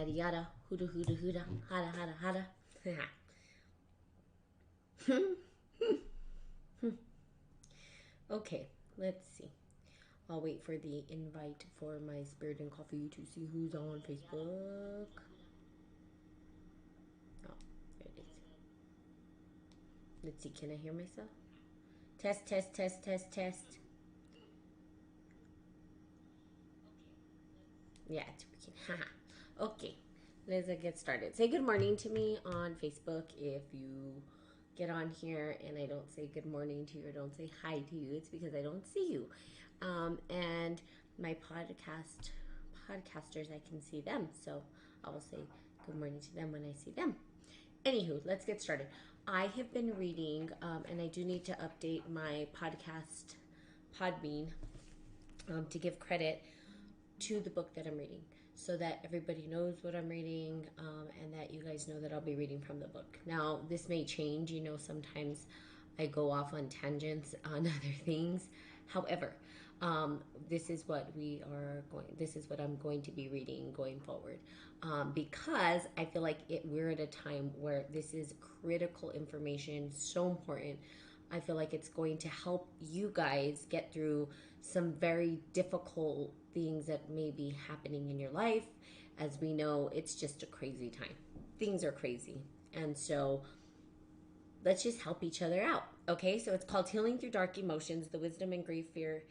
yada yada, huda huda huda, hada hada hada. Okay, let's see. I'll wait for the invite for my Spirit and Coffee to see who's on Facebook. Oh, there it is. Let's see, can I hear myself? Test, test, test, test, test. Yeah, it's working. Okay, let's get started. Say good morning to me on Facebook if you get on here and I don't say good morning to you or don't say hi to you. It's because I don't see you. And my podcasters, I can see them. So I will say good morning to them when I see them. Anywho, let's get started. I have been reading, and I do need to update my podcast, Podbean, to give credit to the book that I'm reading so that everybody knows what I'm reading, and that you guys know that I'll be reading from the book. Now, this may change. Sometimes I go off on tangents on other things. However, this is what I'm going to be reading going forward, because I feel like we're at a time where this is critical information, so important. I feel like it's going to help you guys get through some very difficult things that may be happening in your life. As we know, it's just a crazy time. Things are crazy. And so let's just help each other out. Okay, so it's called Healing Through Dark Emotions, the wisdom of grief, fear,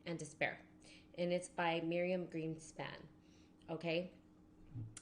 and despair. And it's by Miriam Greenspan. Okay.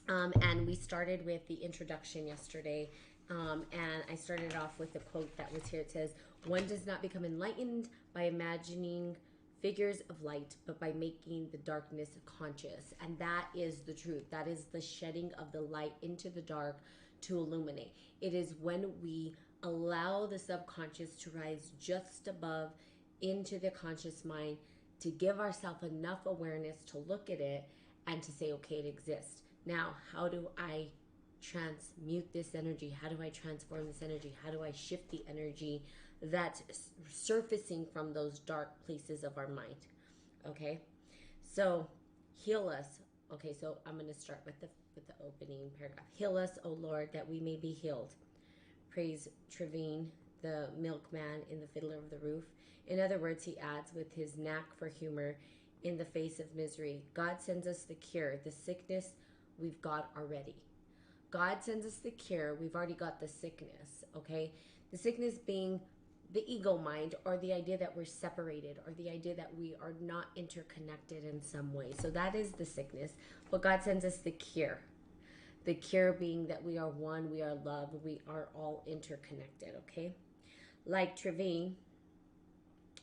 And we started with the introduction yesterday. And I started off with a quote that was here. It says, "One does not become enlightened by imagining figures of light, but by making the darkness conscious." And that is the truth. That is the shedding of the light into the dark to illuminate. It is when we allow the subconscious to rise just above into the conscious mind, to give ourselves enough awareness to look at it and to say, okay, it exists. Now, how do I transmute this energy? How do I transform this energy? How do I shift the energy that's surfacing from those dark places of our mind? Okay, so heal us. Okay, so I'm going to start with the opening paragraph. Heal us, O Lord, that we may be healed. Praise Trevine, the milkman in The Fiddler of the Roof. In other words, he adds, with his knack for humor in the face of misery, God sends us the cure. The sickness we've got already. God sends us the cure. We've already got the sickness, okay? The sickness being the ego mind, or the idea that we're separated, or the idea that we are not interconnected in some way. So that is the sickness. But God sends us the cure. The cure being that we are one, we are love, we are all interconnected, okay? Like Trevine,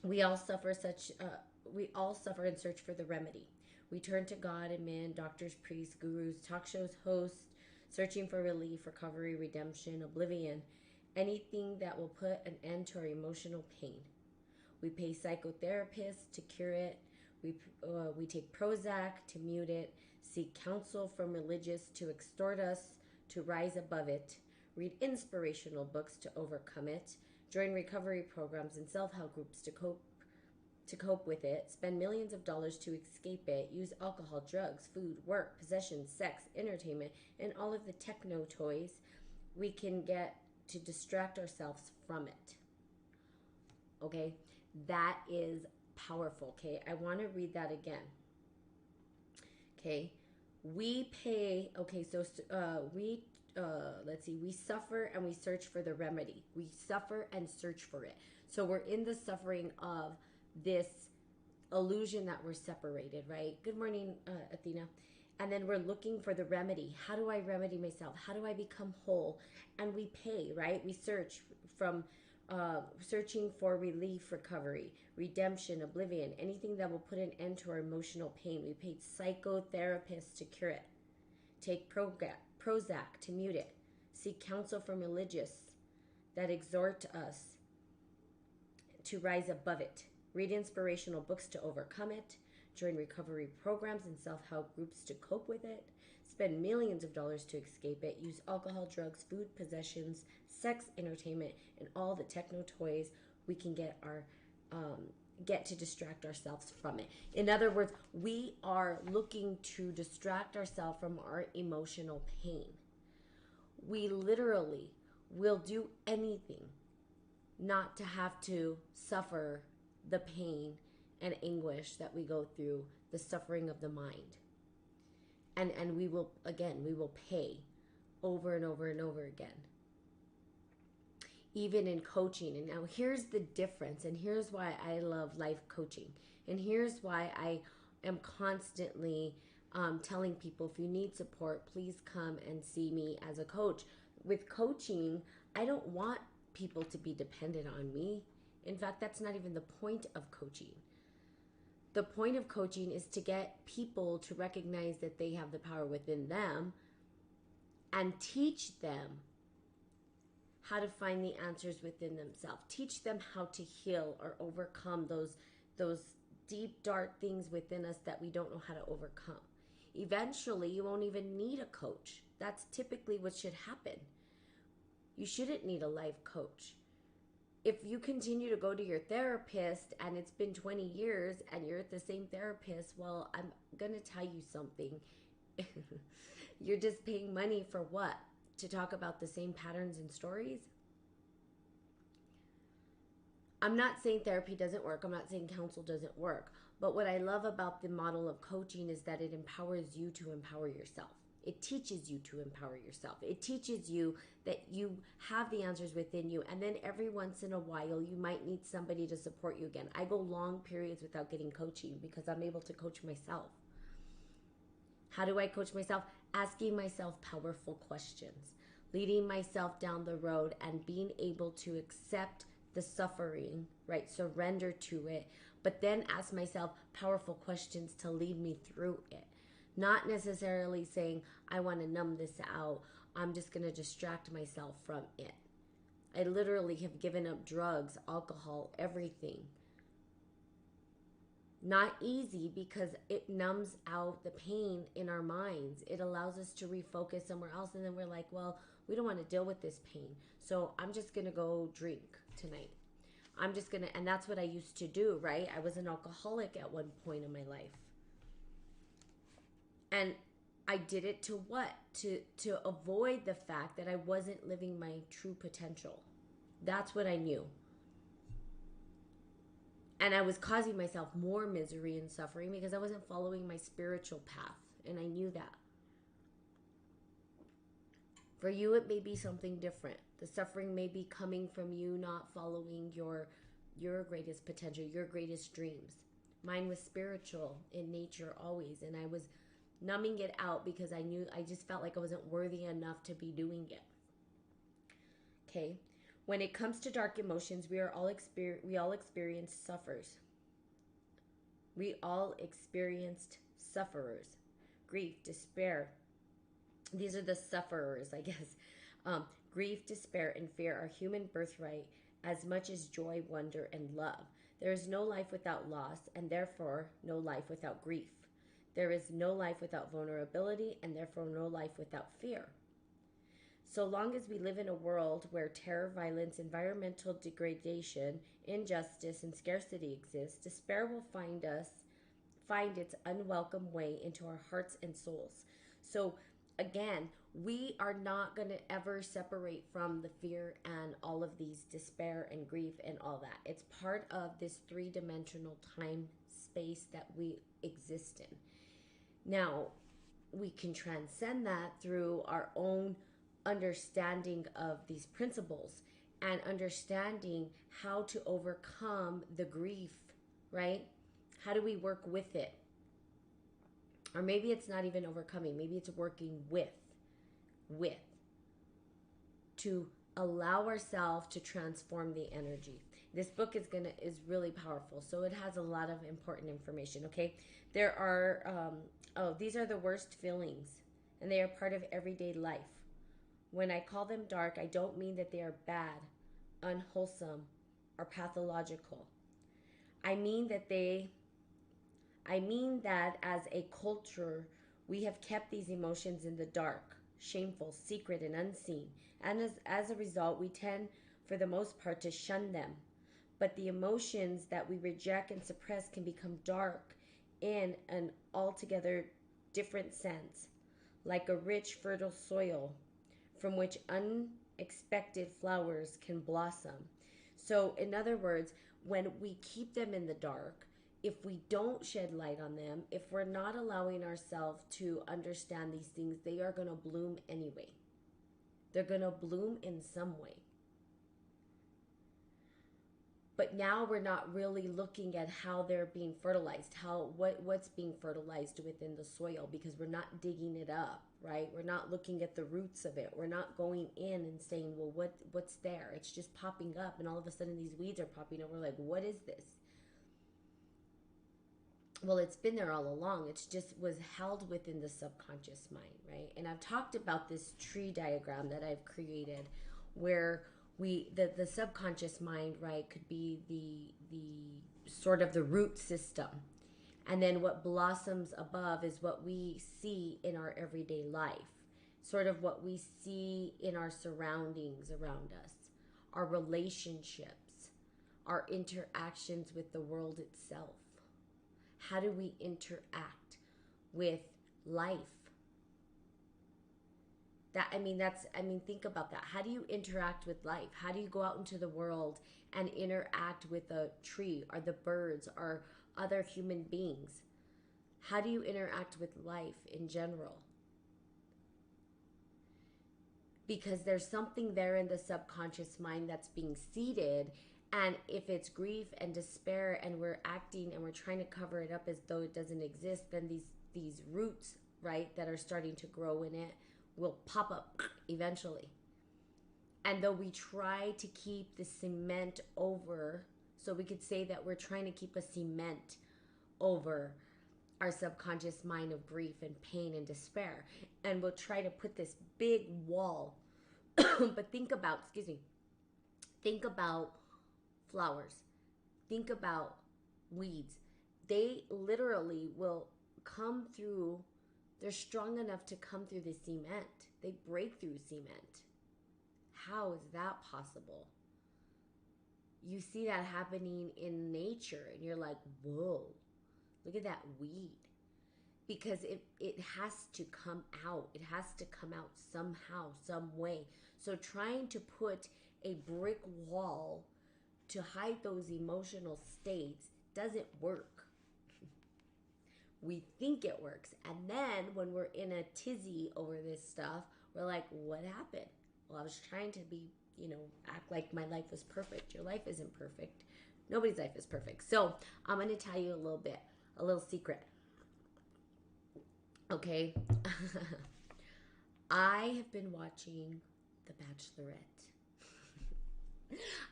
we all suffer and search for the remedy. We turn to God and men, doctors, priests, gurus, talk shows, hosts, searching for relief, recovery, redemption, oblivion, anything that will put an end to our emotional pain. We pay psychotherapists to cure it. We take Prozac to mute it, seek counsel from religious to extort us to rise above it, read inspirational books to overcome it, join recovery programs and self-help groups to cope with it, spend millions of dollars to escape it, use alcohol, drugs, food, work, possessions, sex, entertainment, and all of the techno toys we can get to distract ourselves from it. Okay, that is powerful. Okay, I want to read that again. Okay, we pay. Okay, so let's see. We suffer and we search for the remedy. We suffer and search for it. So we're in the suffering of this illusion that we're separated, right? Good morning, Athena. And then we're looking for the remedy. How do I remedy myself? How do I become whole? And we pay, right? We search from searching for relief, recovery, redemption, oblivion, anything that will put an end to our emotional pain. We paid psychotherapists to cure it. Take Prozac to mute it. Seek counsel from religious that exhort us to rise above it. Read inspirational books to overcome it. Join recovery programs and self-help groups to cope with it. Spend millions of dollars to escape it. Use alcohol, drugs, food, possessions, sex, entertainment, and all the techno toys we can get to distract ourselves from it. In other words, we are looking to distract ourselves from our emotional pain. We literally will do anything not to have to suffer the pain and anguish that we go through, the suffering of the mind. And we will, again, we will pay over and over and over again. Even in coaching. And now here's the difference, and here's why I love life coaching. And here's why I am constantly telling people, if you need support, please come and see me as a coach. With coaching, I don't want people to be dependent on me. In fact, that's not even the point of coaching. The point of coaching is to get people to recognize that they have the power within them and teach them how to find the answers within themselves. Teach them how to heal or overcome those deep, dark things within us that we don't know how to overcome. Eventually, you won't even need a coach. That's typically what should happen. You shouldn't need a life coach. If you continue to go to your therapist and it's been 20 years and you're at the same therapist, well, I'm going to tell you something. You're just paying money for what? To talk about the same patterns and stories? I'm not saying therapy doesn't work. I'm not saying counsel doesn't work. But what I love about the model of coaching is that it empowers you to empower yourself. It teaches you to empower yourself. It teaches you that you have the answers within you. And then every once in a while, you might need somebody to support you again. I go long periods without getting coaching because I'm able to coach myself. How do I coach myself? Asking myself powerful questions, leading myself down the road and being able to accept the suffering, right? Surrender to it, but then ask myself powerful questions to lead me through it. Not necessarily saying, I want to numb this out. I'm just going to distract myself from it. I literally have given up drugs, alcohol, everything. Not easy because it numbs out the pain in our minds. It allows us to refocus somewhere else. And then we're like, well, we don't want to deal with this pain. So I'm just going to go drink tonight. I'm just going to, and that's what I used to do, right? I was an alcoholic at one point in my life. And I did it to what? To avoid the fact that I wasn't living my true potential. That's what I knew. And I was causing myself more misery and suffering because I wasn't following my spiritual path. And I knew that. For you, it may be something different. The suffering may be coming from you not following your greatest potential, your greatest dreams. Mine was spiritual in nature always. And I was numbing it out because I just felt like I wasn't worthy enough to be doing it. Okay? When it comes to dark emotions, we all experience suffers. We all experienced sufferers. Grief, despair. These are the sufferers, I guess. Grief, despair, and fear are human birthright as much as joy, wonder, and love. There is no life without loss, and therefore no life without grief. There is no life without vulnerability, and therefore no life without fear. So long as we live in a world where terror, violence, environmental degradation, injustice, and scarcity exist, despair will find its unwelcome way into our hearts and souls. So again, we are not going to ever separate from the fear and all of these despair and grief and all that. It's part of this three-dimensional time space that we exist in. Now, we can transcend that through our own understanding of these principles and understanding how to overcome the grief, right? How do we work with it? Or maybe it's not even overcoming. Maybe it's working with to allow ourselves to transform the energy. This book is really powerful. So it has a lot of important information, okay? There are, these are the worst feelings, and they are part of everyday life. When I call them dark, I don't mean that they are bad, unwholesome, or pathological. I mean that as a culture, we have kept these emotions in the dark, shameful, secret, and unseen. And as a result, we tend, for the most part, to shun them. But the emotions that we reject and suppress can become dark in an altogether different sense, like a rich, fertile soil from which unexpected flowers can blossom. So, in other words, when we keep them in the dark, if we don't shed light on them, if we're not allowing ourselves to understand these things, they are going to bloom anyway. They're going to bloom in some way. But now we're not really looking at how they're being fertilized, what's being fertilized within the soil, because we're not digging it up, right? We're not looking at the roots of it. We're not going in and saying, well, what's there? It's just popping up, and all of a sudden these weeds are popping up. We're like, what is this? Well, it's been there all along. It's just was held within the subconscious mind, right? And I've talked about this tree diagram that I've created, where the subconscious mind, right, could be the sort of the root system, and then what blossoms above is what we see in our everyday life, sort of what we see in our surroundings around us, our relationships, our interactions with the world itself. How do we interact with life? Think about that. How do you interact with life? How do you go out into the world and interact with a tree or the birds or other human beings? How do you interact with life in general? Because there's something there in the subconscious mind that's being seeded, and if it's grief and despair and we're acting and we're trying to cover it up as though it doesn't exist, then these roots, right, that are starting to grow in it will pop up eventually. And though we try to keep the cement over, so we could say that we're trying to keep a cement over our subconscious mind of grief and pain and despair, and we'll try to put this big wall. But think about flowers, think about weeds. They literally will come through. They're strong enough to come through the cement. They break through cement. How is that possible? You see that happening in nature, and you're like, whoa, look at that weed. Because it has to come out. It has to come out somehow, some way. So trying to put a brick wall to hide those emotional states doesn't work. We think it works. And then when we're in a tizzy over this stuff, we're like, what happened? Well, I was trying to be, act like my life was perfect. Your life isn't perfect. Nobody's life is perfect. So I'm going to tell you a little secret. Okay. I have been watching The Bachelorette.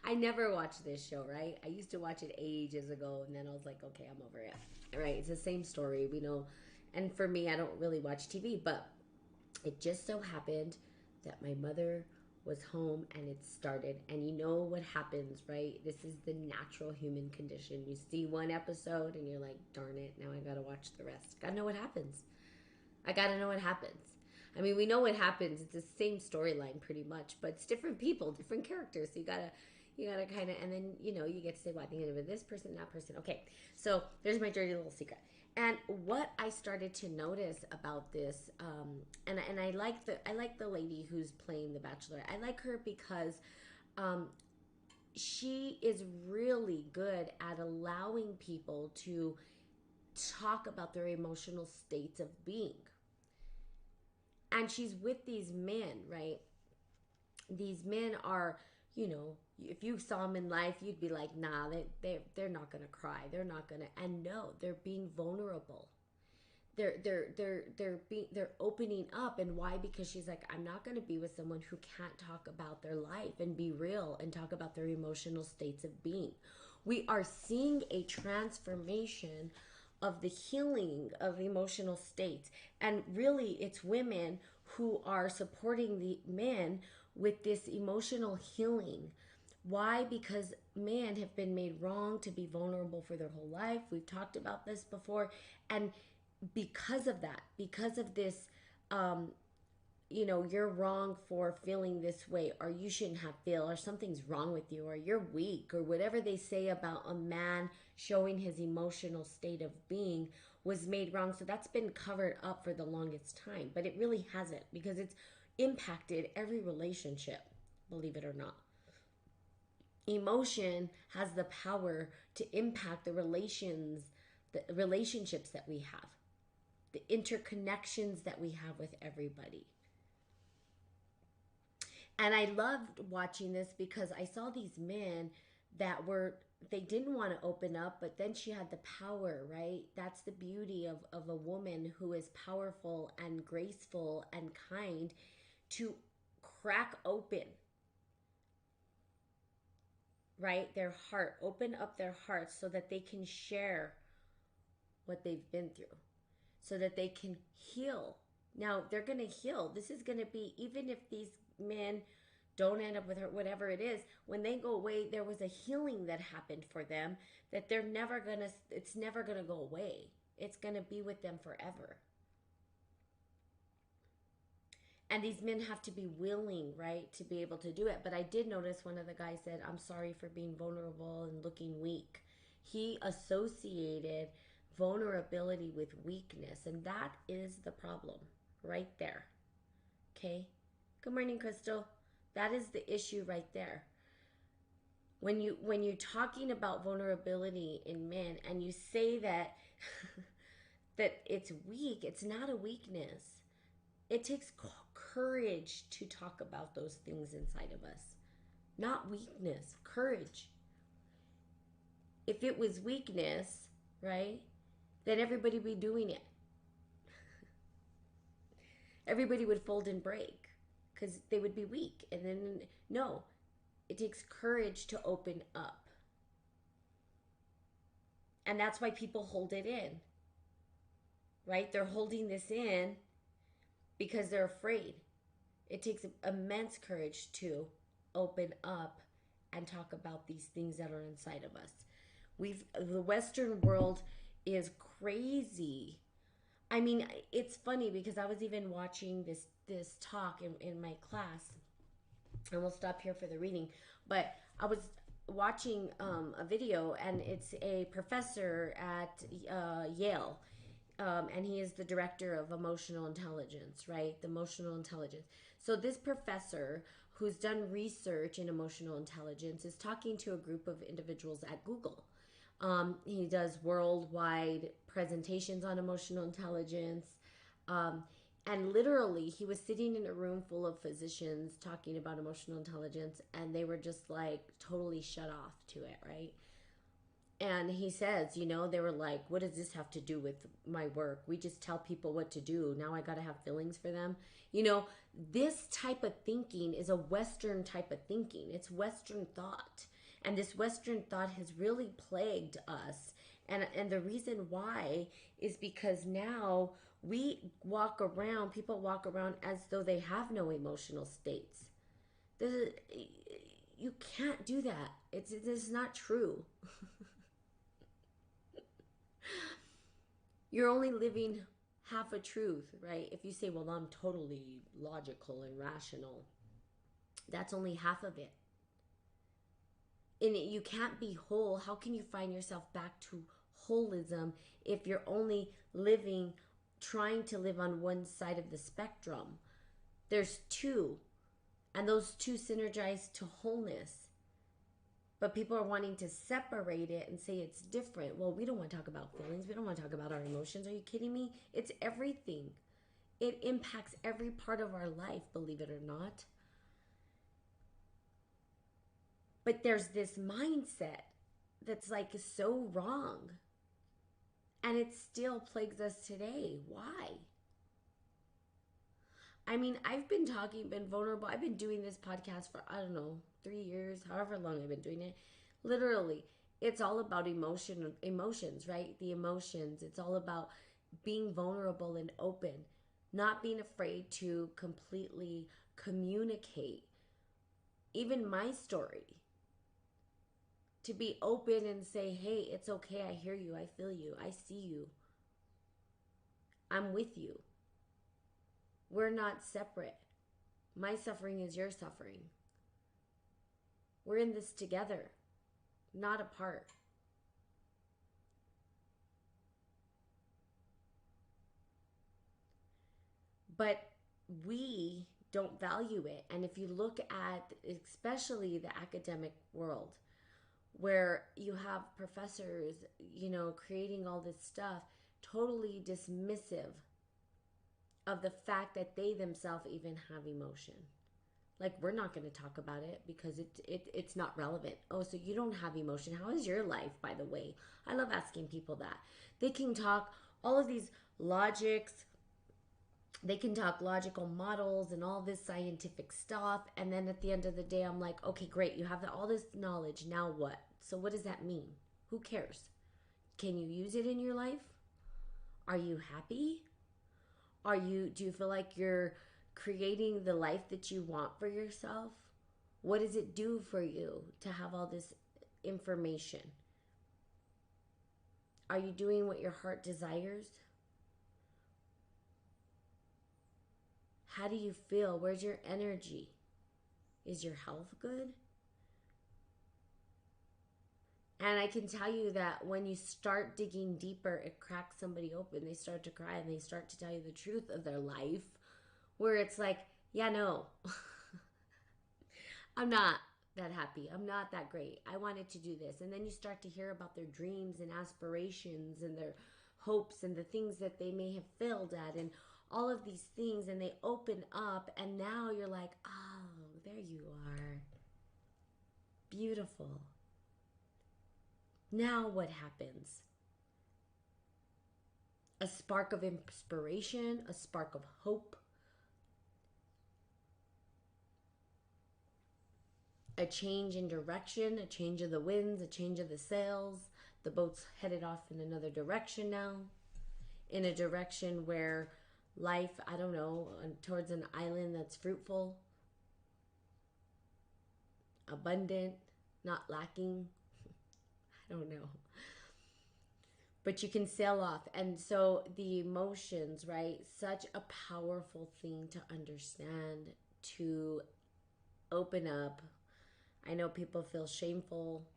I never watched this show, right? I used to watch it ages ago, and then I was like, okay, I'm over it. Right? It's the same story, we know. And for me, I don't really watch TV, but it just so happened that my mother was home and it started. And you know what happens, right? This is the natural human condition. You see one episode and you're like, darn it, now I gotta watch the rest. Gotta know what happens. I gotta know what happens. I mean, we know what happens. It's the same storyline pretty much, but it's different people, different characters. So you gotta kind of, and then, you get to say, well, I think of this person, that person. Okay, so there's my dirty little secret. And what I started to notice about this, and I like the lady who's playing the Bachelor. I like her because she is really good at allowing people to talk about their emotional states of being. And she's with these men, right? These men are, if you saw them in life, you'd be like, nah, they're not gonna cry. They're not gonna, and no, they're being vulnerable. They're opening up. And why? Because she's like, I'm not gonna be with someone who can't talk about their life and be real and talk about their emotional states of being. We are seeing a transformation of the healing of emotional states. And really, it's women who are supporting the men with this emotional healing. Why? Because men have been made wrong to be vulnerable for their whole life. We've talked about this before. And because of that, because of this you're wrong for feeling this way, or you shouldn't have feel, or something's wrong with you, or you're weak, or whatever they say about a man showing his emotional state of being was made wrong. So that's been covered up for the longest time, but it really hasn't, because it's impacted every relationship, believe it or not. Emotion has the power to impact the relationships that we have, the interconnections that we have with everybody. And I loved watching this because I saw these men that they didn't want to open up, but then she had the power, right? That's the beauty of a woman who is powerful and graceful and kind, to crack open, right? Their heart, open up their hearts so that they can share what they've been through, so that they can heal. Now, they're going to heal. This is going to be, even if these men don't end up with her, whatever it is, when they go away, there was a healing that happened for them that it's never going to go away. It's going to be with them forever. And these men have to be willing, right, to be able to do it. But I did notice one of the guys said, I'm sorry for being vulnerable and looking weak. He associated vulnerability with weakness, and that is the problem right there. Okay? Good morning, Crystal. That is the issue right there. When you're talking about vulnerability in men and you say that that it's weak, it's not a weakness. It takes courage to talk about those things inside of us. Not weakness, courage. If it was weakness, right, then everybody would be doing it. Everybody would fold and break because they would be weak. And then, no, it takes courage to open up. And that's why people hold it in, right? They're holding this in because they're afraid. It takes immense courage to open up and talk about these things that are inside of us. The Western world is crazy. I mean, it's funny because I was even watching this talk in my class, and we'll stop here for the reading, but I was watching a video, and it's a professor at Yale, and he is the director of emotional intelligence, right? The emotional intelligence. So this professor who's done research in emotional intelligence is talking to a group of individuals at Google. He does worldwide presentations on emotional intelligence. And literally, he was sitting in a room full of physicians talking about emotional intelligence, and they were just like totally shut off to it, right? And he says, they were like, what does this have to do with my work? We just tell people what to do. Now I got to have feelings for them. This type of thinking is a Western type of thinking. It's Western thought. And this Western thought has really plagued us. And the reason why is because now people walk around as though they have no emotional states. You can't do that. It's not true. You're only living half a truth, right? If you say, well, I'm totally logical and rational, that's only half of it. And you can't be whole. How can you find yourself back to holism if you're only trying to live on one side of the spectrum? There's two, and those two synergize to wholeness. But people are wanting to separate it and say it's different. Well, we don't want to talk about feelings. We don't want to talk about our emotions. Are you kidding me? It's everything. It impacts every part of our life, believe it or not. But there's this mindset that's like so wrong. And it still plagues us today. Why? I mean, I've been vulnerable. I've been doing this podcast for, 3 years, however long I've been doing it. Literally, it's all about emotions, right? The emotions. It's all about being vulnerable and open, not being afraid to completely communicate. Even my story. To be open and say, hey, it's okay. I hear you. I feel you. I see you. I'm with you. We're not separate. My suffering is your suffering. We're in this together, not apart. But we don't value it. And if you look at especially the academic world, where you have professors, creating all this stuff, totally dismissive of the fact that they themselves even have emotion. Like, we're not going to talk about it because it's not relevant. Oh, so you don't have emotion. How is your life, by the way? I love asking people that. They can talk all of these logics. They can talk logical models and all this scientific stuff. And then at the end of the day, I'm like, okay, great. You have all this knowledge. Now what? So what does that mean? Who cares? Can you use it in your life? Are you happy? Do you feel like you're creating the life that you want for yourself? What does it do for you to have all this information? Are you doing what your heart desires? How do you feel? Where's your energy? Is your health good? And I can tell you that when you start digging deeper, it cracks somebody open. They start to cry and they start to tell you the truth of their life, where it's like, yeah, no, I'm not that happy. I'm not that great. I wanted to do this. And then you start to hear about their dreams and aspirations and their hopes and the things that they may have failed at and all of these things. And they open up and now you're like, oh, there you are. Beautiful. Now what happens? A spark of inspiration, a spark of hope, a change in direction, a change of the winds, a change of the sails. The boat's headed off in another direction now, in a direction where life, I don't know, towards an island that's fruitful, abundant, not lacking. I don't know. But you can sail off. And so the emotions, right? Such a powerful thing to understand, to open up. I know people feel shameful.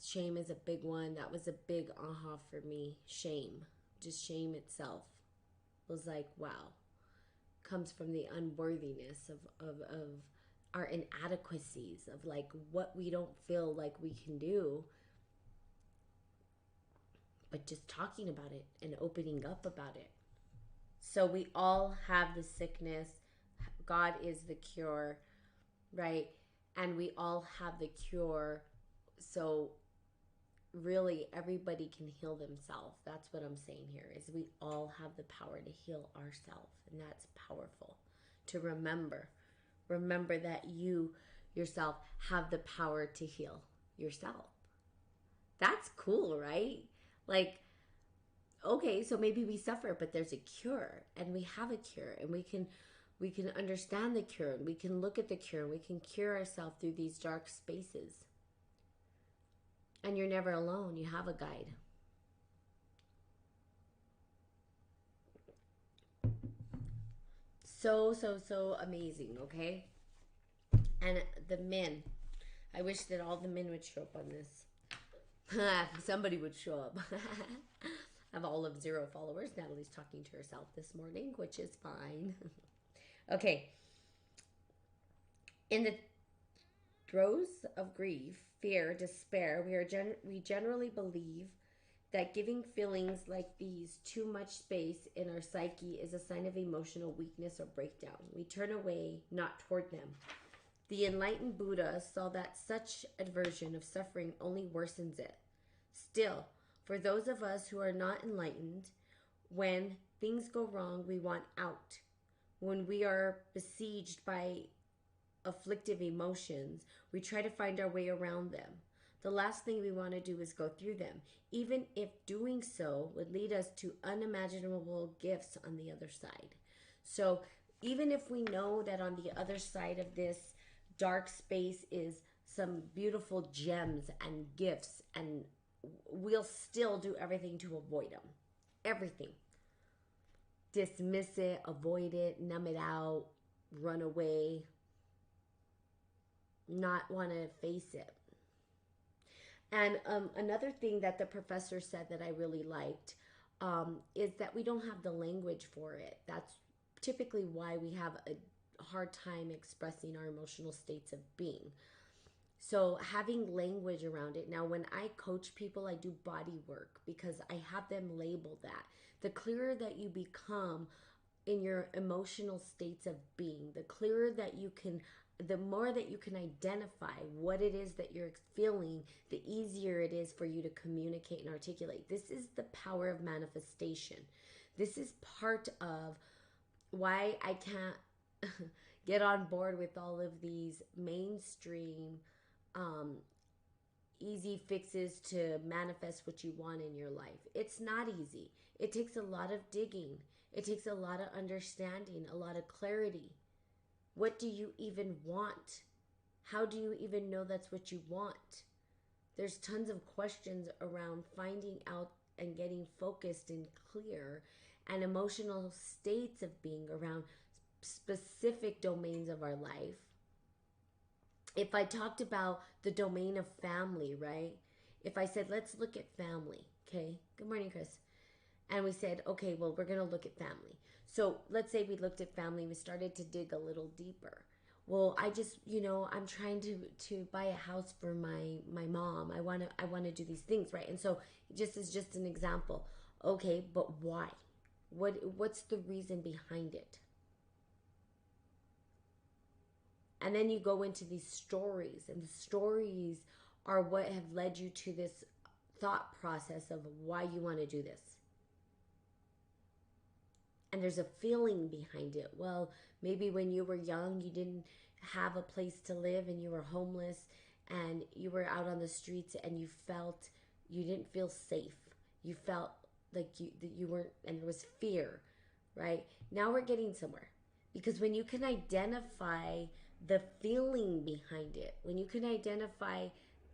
Shame is a big one. That was a big aha for me. Shame. Just shame itself was like, wow. Comes from the unworthiness of our inadequacies, of like what we don't feel like we can do. But just talking about it and opening up about it. So we all have the sickness. God is the cure, right? And we all have the cure. So really everybody can heal themselves. That's what I'm saying here, is we all have the power to heal ourselves. And that's powerful to remember. Remember that you yourself have the power to heal yourself. That's cool, right? Like, okay, so maybe we suffer, but there's a cure, and we have a cure, and we can understand the cure, and we can look at the cure, and we can cure ourselves through these dark spaces. And you're never alone. You have a guide. So amazing, okay? And the men, I wish that all the men would show up on this. Somebody would show up. I have all of 0 followers. Natalie's talking to herself this morning, which is fine. Okay. In the throes of grief, fear, despair, we generally believe that giving feelings like these too much space in our psyche is a sign of emotional weakness or breakdown. We turn away, not toward them. The enlightened Buddha saw that such aversion of suffering only worsens it. Still, for those of us who are not enlightened, when things go wrong, we want out. When we are besieged by afflictive emotions, we try to find our way around them. The last thing we want to do is go through them, even if doing so would lead us to unimaginable gifts on the other side. So even if we know that on the other side of this dark space is some beautiful gems and gifts, and we'll still do everything to avoid them. Everything. dismiss it, avoid it, numb it out, run away, not want to face it. And another thing that the professor said that I really liked is that we don't have the language for it. That's typically why we have a hard time expressing our emotional states of being. So having language around it. Now, when I coach people, I do body work because I have them label that. The clearer that you become in your emotional states of being, the clearer that you can, the more that you can identify what it is that you're feeling, the easier it is for you to communicate and articulate. This is the power of manifestation. This is part of why I can't get on board with all of these mainstream um, easy fixes to manifest what you want in your life. It's not easy. It takes a lot of digging. It takes a lot of understanding, a lot of clarity. What do you even want? How do you even know that's what you want? There's tons of questions around finding out and getting focused and clear, and emotional states of being around specific domains of our life. If I talked about the domain of family, right? If I said, let's look at family, okay? Good morning, Chris. And we said, okay, well, we're going to look at family. So let's say we looked at family, we started to dig a little deeper. Well, I just, I'm trying to buy a house for my mom. I want to do these things, right? And so just as just an example. Okay, but why? What's the reason behind it? And then you go into these stories, and the stories are what have led you to this thought process of why you want to do this. And there's a feeling behind it. Well, maybe when you were young, you didn't have a place to live and you were homeless and you were out on the streets and you didn't feel safe. You felt like you weren't, and there was fear, right? Now we're getting somewhere. Because when you can identify the feeling behind it, when you can identify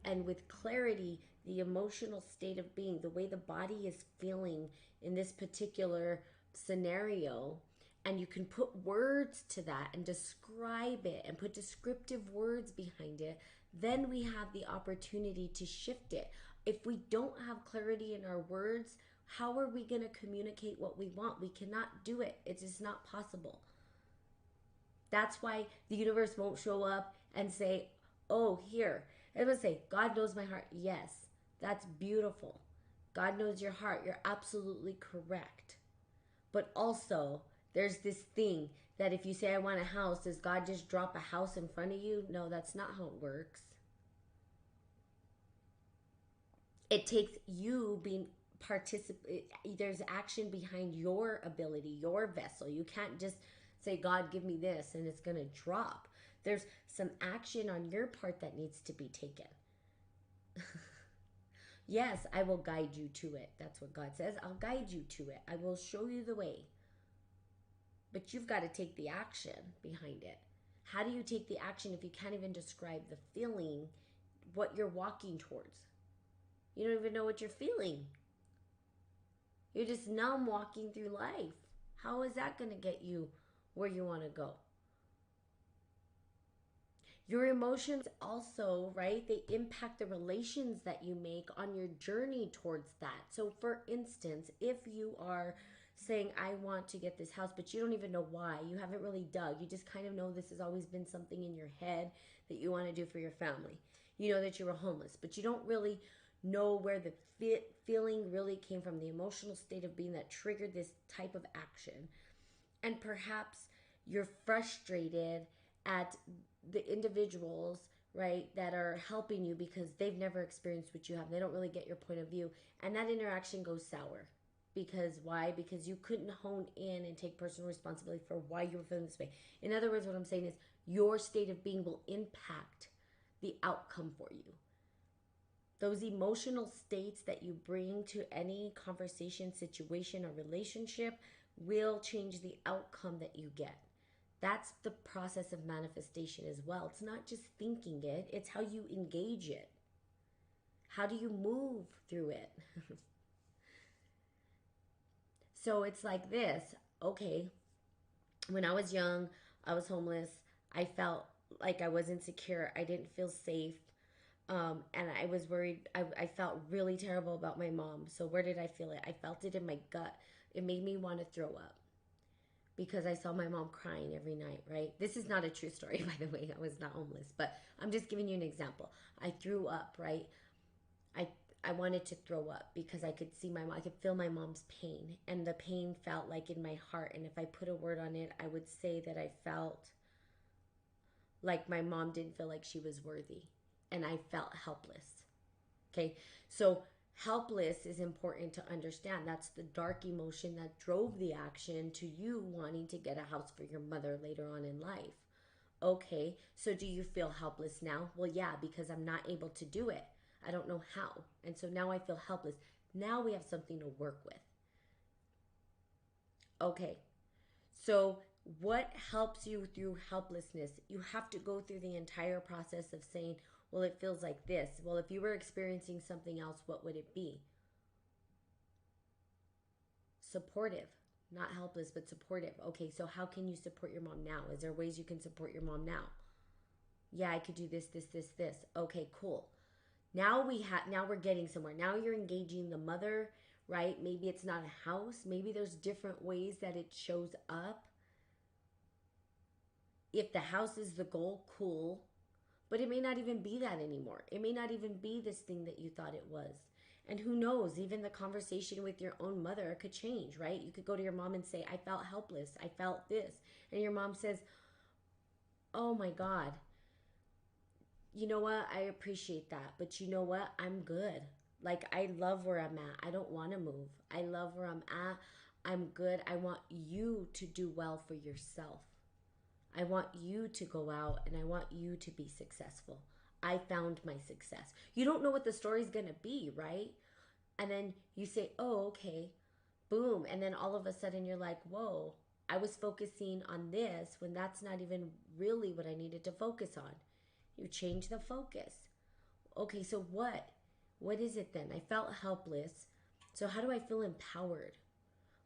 and with clarity the emotional state of being, the way the body is feeling in this particular scenario, and you can put words to that and describe it and put descriptive words behind it, then we have the opportunity to shift it. If we don't have clarity in our words, how are we going to communicate what we want? We cannot do it. It's just not possible. That's why the universe won't show up and say, oh, here. It will say, God knows my heart. Yes, that's beautiful. God knows your heart. You're absolutely correct. But also, there's this thing that if you say, I want a house, does God just drop a house in front of you? No, that's not how it works. It takes you being there's action behind your ability, your vessel. You can't just say, God, give me this, and it's going to drop. There's some action on your part that needs to be taken. Yes, I will guide you to it. That's what God says. I'll guide you to it. I will show you the way. But you've got to take the action behind it. How do you take the action if you can't even describe the feeling, what you're walking towards? You don't even know what you're feeling. You're just numb walking through life. How is that going to get you where you want to go? Your emotions also, right? They impact the relations that you make on your journey towards that. So for instance, if you are saying, I want to get this house, but you don't even know why, you haven't really dug, you just kind of know this has always been something in your head that you want to do for your family. You know that you were homeless, but you don't really know where the feeling really came from, the emotional state of being that triggered this type of action. And perhaps you're frustrated at the individuals, right, that are helping you because they've never experienced what you have. They don't really get your point of view. And that interaction goes sour. Because why? Because you couldn't hone in and take personal responsibility for why you were feeling this way. In other words, what I'm saying is your state of being will impact the outcome for you. Those emotional states that you bring to any conversation, situation, or relationship will change the outcome that you get. That's the process of manifestation as well. It's not just thinking it, it's how you engage it. How do you move through it? So it's like this. okay, when I was young, I was homeless. I felt like I wasn't secure. I didn't feel safe. And I was worried. I felt really terrible about my mom. So where did I feel it? I felt it in my gut. It made me want to throw up because I saw my mom crying every night, right? This is not a true story, by the way. I was not homeless, but I'm just giving you an example. I threw up, right? I I wanted to throw up because I could see my mom, I could feel my mom's pain, and the pain felt like in my heart. And if I put a word on it, I would say that I felt like my mom didn't feel like she was worthy, and I felt helpless. Okay, so helpless is important to understand. That's the dark emotion that drove the action to you wanting to get a house for your mother later on in life. Okay, so do you feel helpless now? Well, yeah, because I'm not able to do it. I don't know how. And so now I feel helpless. Now we have something to work with. Okay, so what helps you through helplessness? You have to go through the entire process of saying, well, it feels like this. Well, if you were experiencing something else, what would it be? Supportive, not helpless, but supportive. Okay, so how can you support your mom now? Is there ways you can support your mom now? Yeah, I could do this. Okay, cool. Now we're getting somewhere. Now you're engaging the mother, right? Maybe it's not a house. Maybe there's different ways that it shows up. If the house is the goal, cool. But it may not even be that anymore. It may not even be this thing that you thought it was. And who knows, even the conversation with your own mother could change, right? You could go to your mom and say, I felt helpless. I felt this. And your mom says, oh my God, you know what? I appreciate that. But you know what? I'm good. Like, I love where I'm at. I don't want to move. I love where I'm at. I'm good. I want you to do well for yourself. I want you to go out and I want you to be successful. I found my success. You don't know what the story's going to be, right? And then you say, oh, okay, boom. And then all of a sudden you're like, whoa, I was focusing on this when that's not even really what I needed to focus on. You change the focus. Okay, so what? What is it then? I felt helpless. So how do I feel empowered?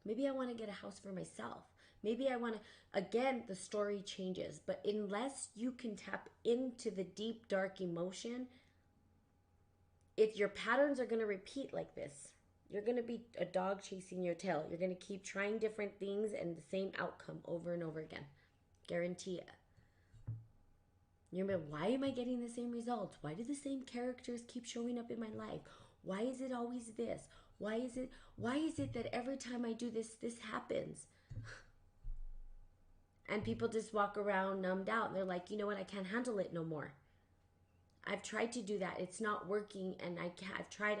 Maybe I want to get a house for myself. Maybe I want to, again, the story changes. But unless you can tap into the deep, dark emotion, if your patterns are going to repeat like this, you're going to be a dog chasing your tail. You're going to keep trying different things and the same outcome over and over again. Guarantee it. You're like, why am I getting the same results? Why do the same characters keep showing up in my life? Why is it always this? Why is it that every time I do this, this happens? And people just walk around numbed out. And they're like, you know what? I can't handle it no more. I've tried to do that. It's not working. And I've tried.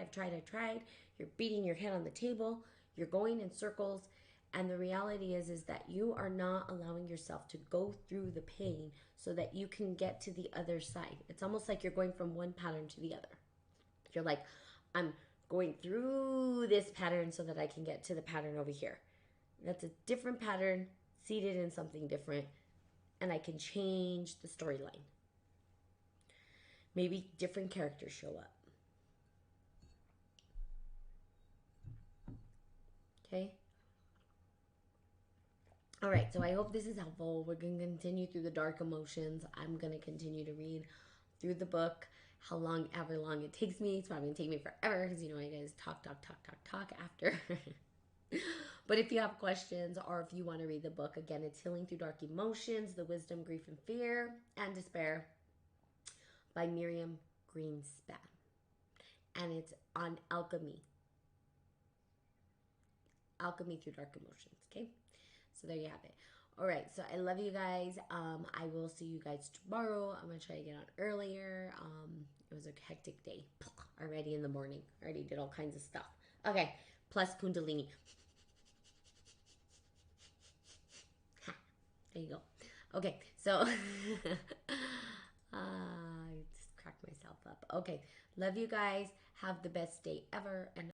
You're beating your head on the table. You're going in circles. And the reality is that you are not allowing yourself to go through the pain so that you can get to the other side. It's almost like you're going from one pattern to the other. You're like, I'm going through this pattern so that I can get to the pattern over here. That's a different pattern seated in something different, and I can change the storyline. Maybe different characters show up. Okay? All right, so I hope this is helpful. We're going to continue through the dark emotions. I'm going to continue to read through the book ever long it takes me. It's probably going to take me forever because, you know, I guys talk after. But if you have questions or if you want to read the book, again, it's Healing Through Dark Emotions, The Wisdom, Grief, and Fear, and Despair by Miriam Greenspan. And it's on alchemy. Alchemy through dark emotions, okay? So there you have it. All right, so I love you guys. I will see you guys tomorrow. I'm going to try to get on earlier. It was a hectic day already in the morning. I already did all kinds of stuff. Okay, plus Kundalini. There you go. Okay, so I just cracked myself up. Okay, love you guys. Have the best day ever, and